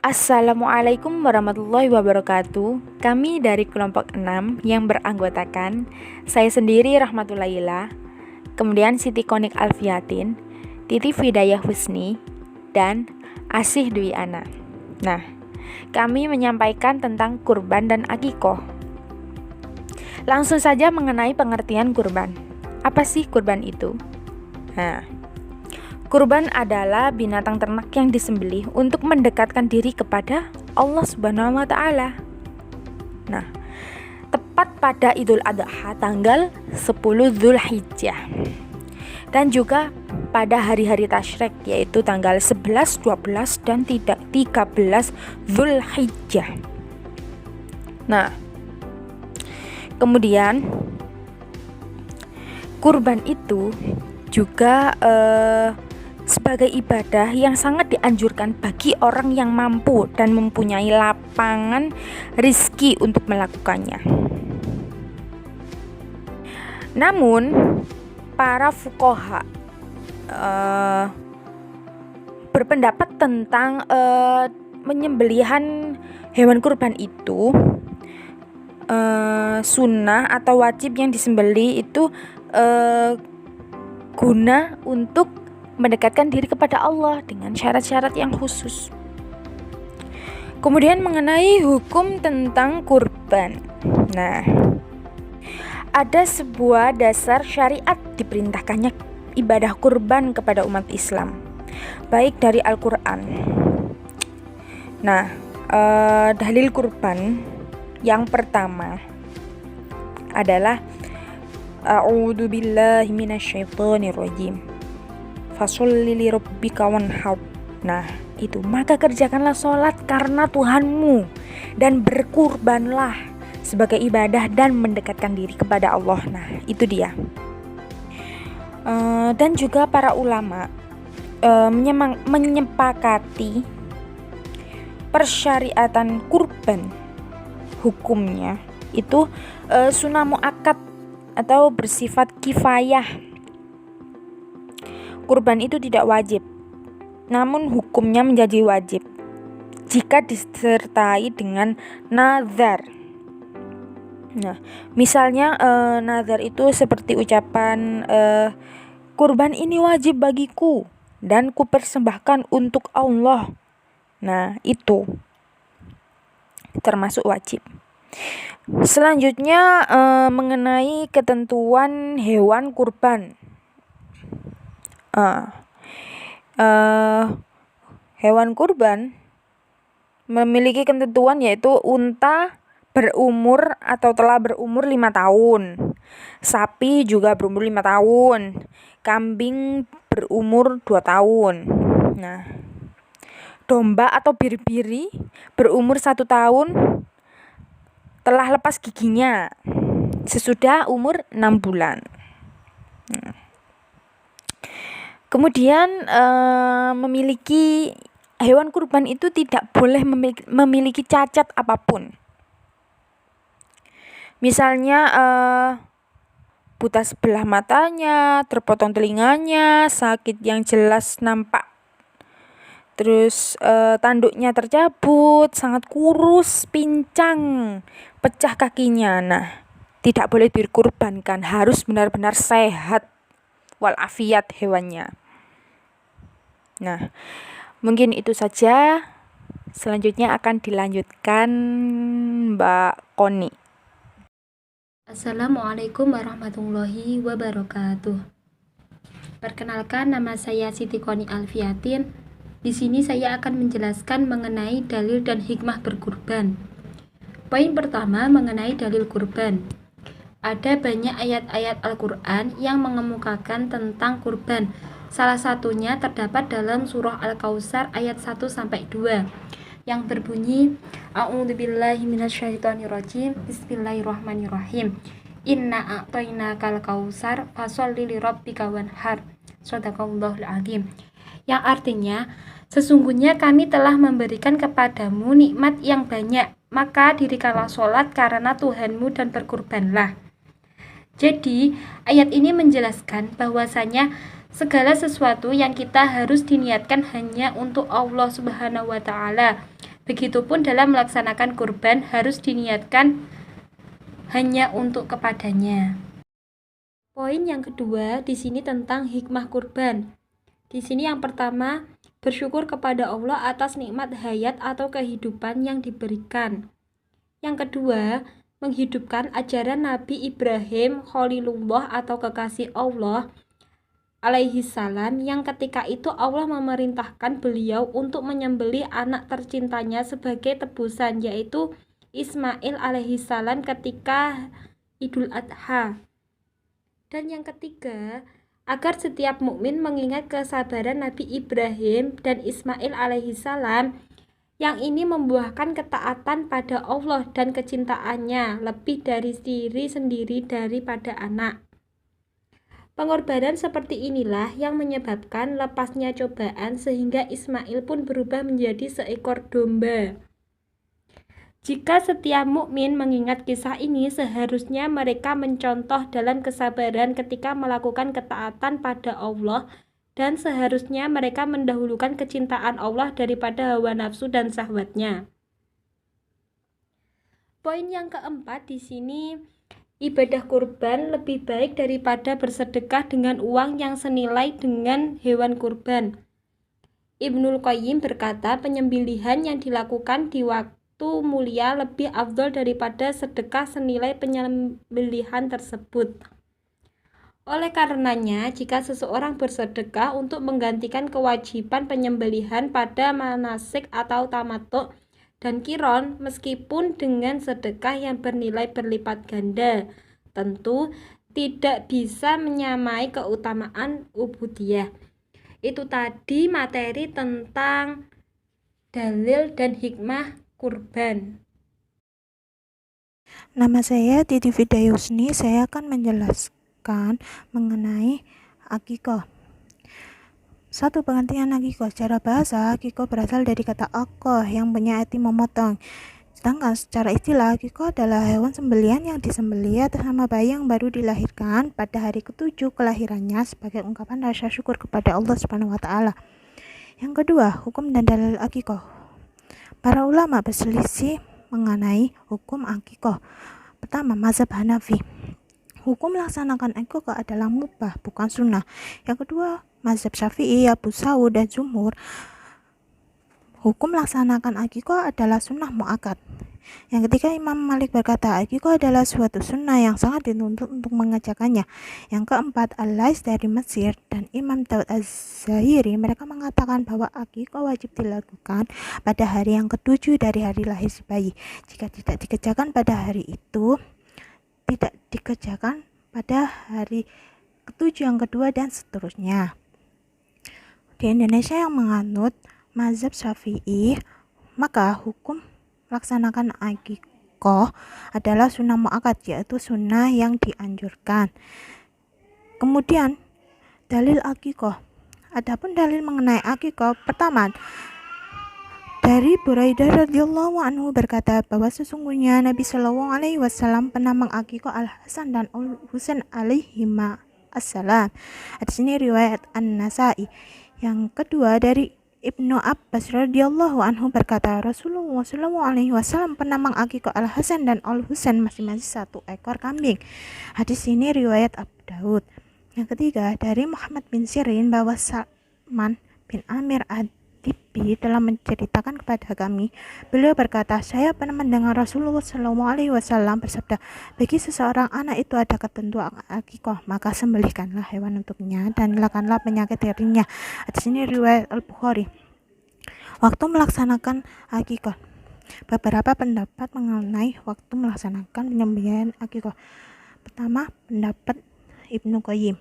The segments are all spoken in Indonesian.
Assalamualaikum warahmatullahi wabarakatuh. Kami dari kelompok 6 yang beranggotakan saya sendiri Rahmatulahillah, kemudian Siti Konik Alfiatin, Titi Fidayah Husni, dan Asih Dwi Ana. Nah, kami menyampaikan tentang kurban dan akikoh. Langsung saja mengenai pengertian kurban. Apa sih kurban itu? Kurban adalah binatang ternak yang disembelih untuk mendekatkan diri kepada Allah Subhanahu wa taala. Nah, tepat pada Idul Adha tanggal 10 Zulhijjah. Dan juga pada hari-hari tasyrik yaitu tanggal 11, 12 dan 13 Zulhijjah. Nah, kemudian kurban itu juga sebagai ibadah yang sangat dianjurkan bagi orang yang mampu dan mempunyai lapangan rizki untuk melakukannya. Namun, para fuqaha berpendapat tentang menyembelihan hewan kurban itu sunnah atau wajib yang disembelih itu guna untuk mendekatkan diri kepada Allah dengan syarat-syarat yang khusus. Kemudian mengenai hukum tentang kurban. Nah, ada sebuah dasar syariat diperintahkannya ibadah kurban kepada umat Islam, baik dari Al-Quran. Nah, dalil kurban yang pertama adalah A'udzu billahi minasyaitonir rajim. Fasholli li rabbika wanhar. Nah, itu maka kerjakanlah sholat karena Tuhanmu dan berkurbanlah sebagai ibadah dan mendekatkan diri kepada Allah. Nah, itu dia. Dan juga para ulama menyepakati persyariatan kurban hukumnya itu sunnah muakkad atau bersifat kifayah. Kurban itu tidak wajib, namun hukumnya menjadi wajib jika disertai dengan nazar. Nah, misalnya nazar itu seperti ucapan kurban ini wajib bagiku dan kupersembahkan untuk Allah. Nah, itu termasuk wajib. Selanjutnya mengenai ketentuan hewan kurban. Hewan kurban memiliki ketentuan yaitu unta berumur atau telah berumur 5 tahun, sapi juga berumur 5 tahun, kambing berumur 2 tahun. Nah, domba atau biri-biri berumur 1 tahun telah lepas giginya sesudah umur 6 bulan. Kemudian memiliki hewan kurban itu tidak boleh memiliki cacat apapun. Misalnya buta sebelah matanya, terpotong telinganya, sakit yang jelas nampak. Terus tanduknya tercabut, sangat kurus, pincang, pecah kakinya. Nah, tidak boleh dikurbankan, harus benar-benar sehat walafiat hewannya. Nah, mungkin itu saja. Selanjutnya akan dilanjutkan Mbak Koni. Assalamualaikum warahmatullahi wabarakatuh. Perkenalkan, nama saya Siti Konik Alfiatin. Di sini saya akan menjelaskan mengenai dalil dan hikmah berkurban. Poin pertama mengenai dalil kurban. Ada banyak ayat-ayat Al-Quran yang mengemukakan tentang kurban. Salah satunya terdapat dalam surah Al-Kautsar ayat 1-2 yang berbunyi A'udzu billahi minasyaitonirrajim. Bismillahirrahmanirrahim. Inna a'tainakal kautsar fasholli lirabbika wanhar. Shadaqallahul azim. Yang artinya, sesungguhnya kami telah memberikan kepadamu nikmat yang banyak, maka dirikanlah sholat karena Tuhanmu dan berkurbanlah. Jadi, ayat ini menjelaskan bahwasanya segala sesuatu yang kita harus diniatkan hanya untuk Allah Subhanahu wa taala Begitupun dalam melaksanakan kurban harus diniatkan hanya untuk kepadanya. Poin yang kedua di sini tentang hikmah kurban. Di sini yang pertama, bersyukur kepada Allah atas nikmat hayat atau kehidupan yang diberikan. Yang kedua, menghidupkan ajaran Nabi Ibrahim Khalilullah atau kekasih Allah alaihi salam yang ketika itu Allah memerintahkan beliau untuk menyembelih anak tercintanya sebagai tebusan, yaitu Ismail alaihi salam ketika Idul Adha. Dan yang ketiga, agar setiap mukmin mengingat kesabaran Nabi Ibrahim dan Ismail alaihi salam yang ini membuahkan ketaatan pada Allah dan kecintaannya lebih dari diri sendiri daripada anak. Pengorbanan seperti inilah yang menyebabkan lepasnya cobaan sehingga Ismail pun berubah menjadi seekor domba. Jika setiap mukmin mengingat kisah ini, seharusnya mereka mencontoh dalam kesabaran ketika melakukan ketaatan pada Allah, dan seharusnya mereka mendahulukan kecintaan Allah daripada hawa nafsu dan syahwatnya. Poin yang keempat di sini, ibadah kurban lebih baik daripada bersedekah dengan uang yang senilai dengan hewan kurban. Ibnul Qayyim berkata, penyembelihan yang dilakukan di waktu mulia lebih afdol daripada sedekah senilai penyembelihan tersebut. Oleh karenanya, jika seseorang bersedekah untuk menggantikan kewajiban penyembelihan pada manasik atau tamattu dan kiron, meskipun dengan sedekah yang bernilai berlipat ganda, tentu tidak bisa menyamai keutamaan ubudiyah. Itu tadi materi tentang dalil dan hikmah kurban. Nama saya Titi Fidayusni. Saya akan menjelaskan mengenai akikoh. Satu, pengertian akikoh. Secara bahasa, akikoh berasal dari kata akoh yang punya arti memotong. Sedangkan secara istilah, akikoh adalah hewan sembelihan yang disembelih atas nama bayi yang baru dilahirkan pada hari ke-7 kelahirannya sebagai ungkapan rasa syukur kepada Allah Subhanahu wa taala. Yang kedua, hukum dan dalil akikoh. Para ulama berselisih mengenai hukum akikoh. Pertama, mazhab Hanafi. Hukum melaksanakan akikoh adalah mubah, bukan sunnah. Yang kedua, mazhab Syafi'i, Abu Sa'ud, dan Jumhur. Hukum melaksanakan akikoh adalah sunnah muakkad. Yang ketiga, Imam Malik berkata, akikoh adalah suatu sunnah yang sangat dituntut untuk mengerjakannya. Yang keempat, Al-Lais dari Mesir dan Imam Daud Az-Zahiri, mereka mengatakan bahwa akikoh wajib dilakukan pada hari yang ke-7 dari hari lahir si bayi. Jika tidak dikerjakan pada hari itu, tidak dikerjakan pada hari ke-7 yang kedua dan seterusnya. Di Indonesia yang menganut mazhab Syafi'i, maka hukum melaksanakan akikoh adalah sunnah muakkad, yaitu sunnah yang dianjurkan. Kemudian dalil akikoh. Adapun dalil mengenai akikoh, pertama, dari Buraidah radhiyallahu anhu berkata bahwa sesungguhnya Nabi Shallallahu alaihi wasallam pernah mengakikoh Al-Hasan dan Al-Husain alaihima assalam. Di sini riwayat An-Nasai. Yang kedua, dari Ibnu Abbas radhiyallahu anhu berkata, Rasulullah sallallahu alaihi wasallam pernah mengakikoh Al-Hasan dan Al-Husain masing-masing 1 ekor kambing. Hadis ini riwayat Abu Daud. Yang ketiga, dari Muhammad bin Sirin bahwa Salman bin Amir Ad-Dibi telah menceritakan kepada kami, beliau berkata, saya pernah mendengar Rasulullah sallallahu alaihi wasallam bersabda, bagi seseorang anak itu ada ketentuan akikoh, maka sembelihkanlah hewan untuknya dan hilangkanlah penyakit darinya. Di sini riwayat Al-Bukhari. Waktu melaksanakan akikoh. Beberapa pendapat mengenai waktu melaksanakan penyembelihan akikoh. Pertama, pendapat Ibnu Qayyim.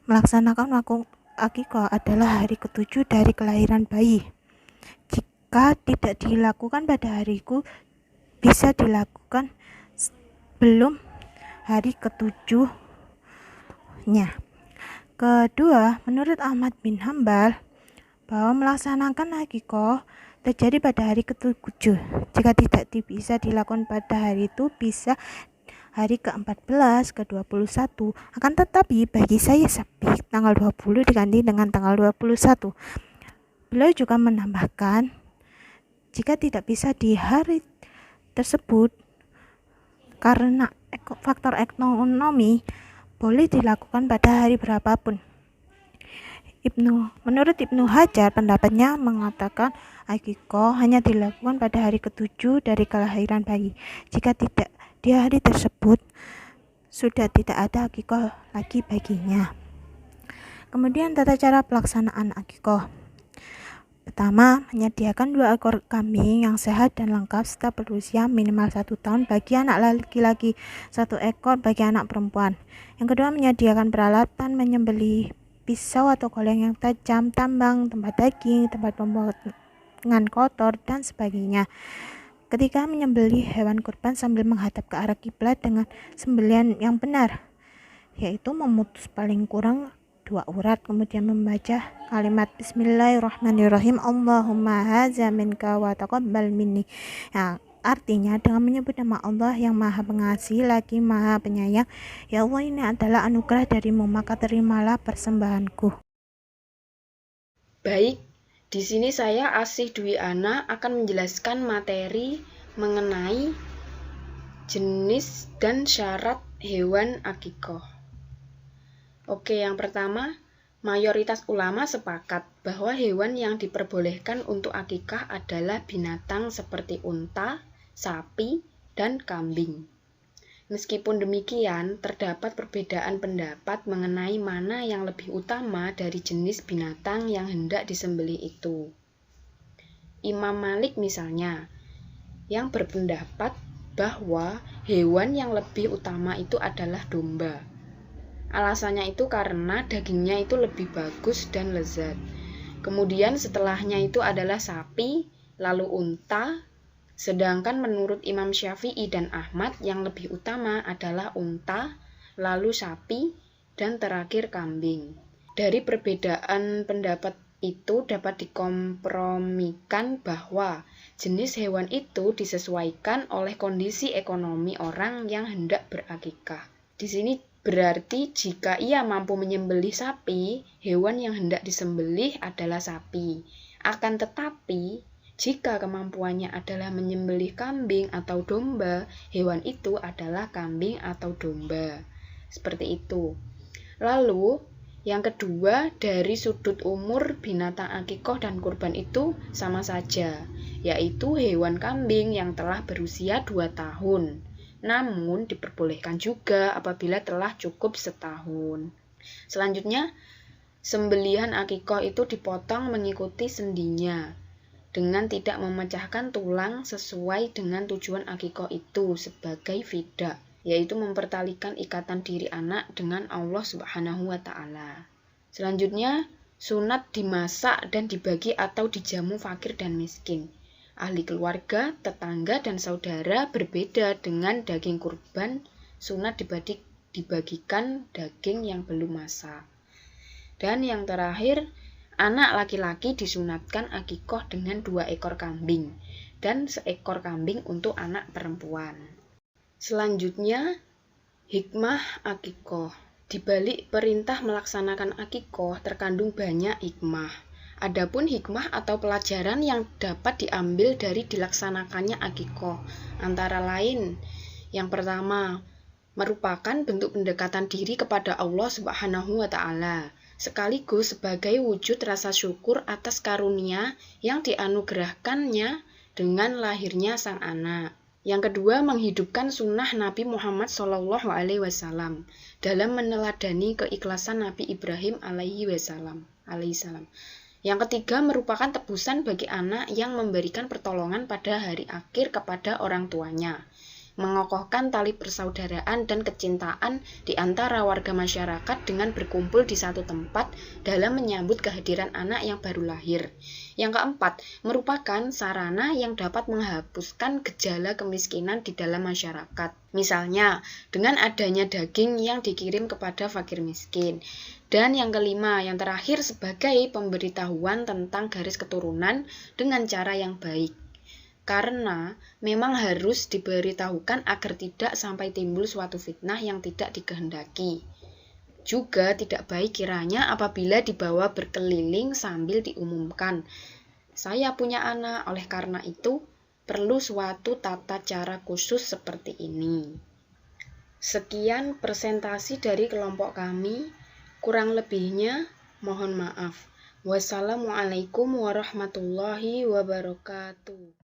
Melaksanakan waktu akikoh adalah hari ke-7 dari kelahiran bayi. Jika tidak dilakukan pada hariku, bisa dilakukan sebelum hari ke-7-nya. Kedua, menurut Ahmad bin Hambal, bahwa melaksanakan akikoh terjadi pada hari ke-7. Jika tidak bisa dilakukan pada hari itu, bisa hari ke-14, ke-21. Akan tetapi bagi saya sapi tanggal 20 diganti dengan tanggal 21. Beliau juga menambahkan Jika tidak bisa di hari tersebut karena faktor ekonomi, boleh dilakukan pada hari berapapun. Menurut Ibnu Hajar, pendapatnya mengatakan akikoh hanya dilakukan pada hari ke-7 dari kelahiran bayi. Jika tidak di hari tersebut, sudah tidak ada akikoh lagi baginya. Kemudian tata cara pelaksanaan akikoh. Pertama, menyediakan 2 ekor kambing yang sehat dan lengkap serta berusia minimal 1 tahun bagi anak laki-laki, 1 ekor bagi anak perempuan. Yang kedua, menyediakan peralatan menyembelih, pisau atau goleng yang tajam, tambang, tempat daging, tempat pembuangan kotor, dan sebagainya. Ketiga, menyembelih hewan kurban sambil menghadap ke arah kiblat dengan sembelihan yang benar, yaitu memutus paling kurang 2 urat, kemudian membaca kalimat Bismillahirrahmanirrahim, Allahumma haza minka wa taqabbal minni, yang artinya dengan menyebut nama Allah yang Maha Pengasih lagi Maha Penyayang. Ya Allah, ini adalah anugerah darimu, maka terimalah persembahanku. Baik, di sini saya Asih Dwi Ana akan menjelaskan materi mengenai jenis dan syarat hewan akikoh. Oke, yang pertama, mayoritas ulama sepakat bahwa hewan yang diperbolehkan untuk akikah adalah binatang seperti unta, sapi, dan kambing. Meskipun demikian, terdapat perbedaan pendapat mengenai mana yang lebih utama dari jenis binatang yang hendak disembelih itu. Imam Malik misalnya, yang berpendapat bahwa hewan yang lebih utama itu adalah domba. Alasannya itu karena dagingnya itu lebih bagus dan lezat. Kemudian setelahnya itu adalah sapi, lalu unta. Sedangkan menurut Imam Syafi'i dan Ahmad yang lebih utama adalah unta, lalu sapi, dan terakhir kambing. Dari perbedaan pendapat itu dapat dikompromikan bahwa jenis hewan itu disesuaikan oleh kondisi ekonomi orang yang hendak berakikah. Di sini berarti jika ia mampu menyembelih sapi, hewan yang hendak disembelih adalah sapi. Akan tetapi, jika kemampuannya adalah menyembelih kambing atau domba, hewan itu adalah kambing atau domba. Seperti itu. Lalu, yang kedua, dari sudut umur binatang akikoh dan kurban itu sama saja, yaitu hewan kambing yang telah berusia 2 tahun. Namun, diperbolehkan juga apabila telah cukup setahun. Selanjutnya, sembelihan akikoh itu dipotong mengikuti sendinya, dengan tidak memecahkan tulang sesuai dengan tujuan akikoh itu sebagai fidah, yaitu mempertalikan ikatan diri anak dengan Allah Subhanahu wa Ta'ala. Selanjutnya, sunat dimasak dan dibagi atau dijamu fakir dan miskin. Ahli keluarga, tetangga, dan saudara berbeda dengan daging kurban, sunat dibagikan daging yang belum masak. Dan yang terakhir, anak laki-laki disunatkan akikoh dengan 2 ekor kambing dan 1 ekor kambing untuk anak perempuan. Selanjutnya, hikmah akikoh. Di balik perintah melaksanakan akikoh terkandung banyak hikmah. Adapun hikmah atau pelajaran yang dapat diambil dari dilaksanakannya akikoh antara lain, yang pertama, merupakan bentuk pendekatan diri kepada Allah Subhanahu wa Ta'ala, sekaligus sebagai wujud rasa syukur atas karunia yang dianugerahkannya dengan lahirnya sang anak. Yang kedua, menghidupkan sunnah Nabi Muhammad SAW dalam meneladani keikhlasan Nabi Ibrahim alaihissalam. Yang ketiga, merupakan tebusan bagi anak yang memberikan pertolongan pada hari akhir kepada orang tuanya, mengokohkan tali persaudaraan dan kecintaan di antara warga masyarakat dengan berkumpul di satu tempat dalam menyambut kehadiran anak yang baru lahir. Yang keempat, merupakan sarana yang dapat menghapuskan gejala kemiskinan di dalam masyarakat. Misalnya, dengan adanya daging yang dikirim kepada fakir miskin. Dan yang kelima, yang terakhir sebagai pemberitahuan tentang garis keturunan dengan cara yang baik. Karena memang harus diberitahukan agar tidak sampai timbul suatu fitnah yang tidak dikehendaki. Juga tidak baik kiranya apabila dibawa berkeliling sambil diumumkan. Saya punya anak, oleh karena itu perlu suatu tata cara khusus seperti ini. Sekian presentasi dari kelompok kami, kurang lebihnya mohon maaf. Wassalamualaikum warahmatullahi wabarakatuh.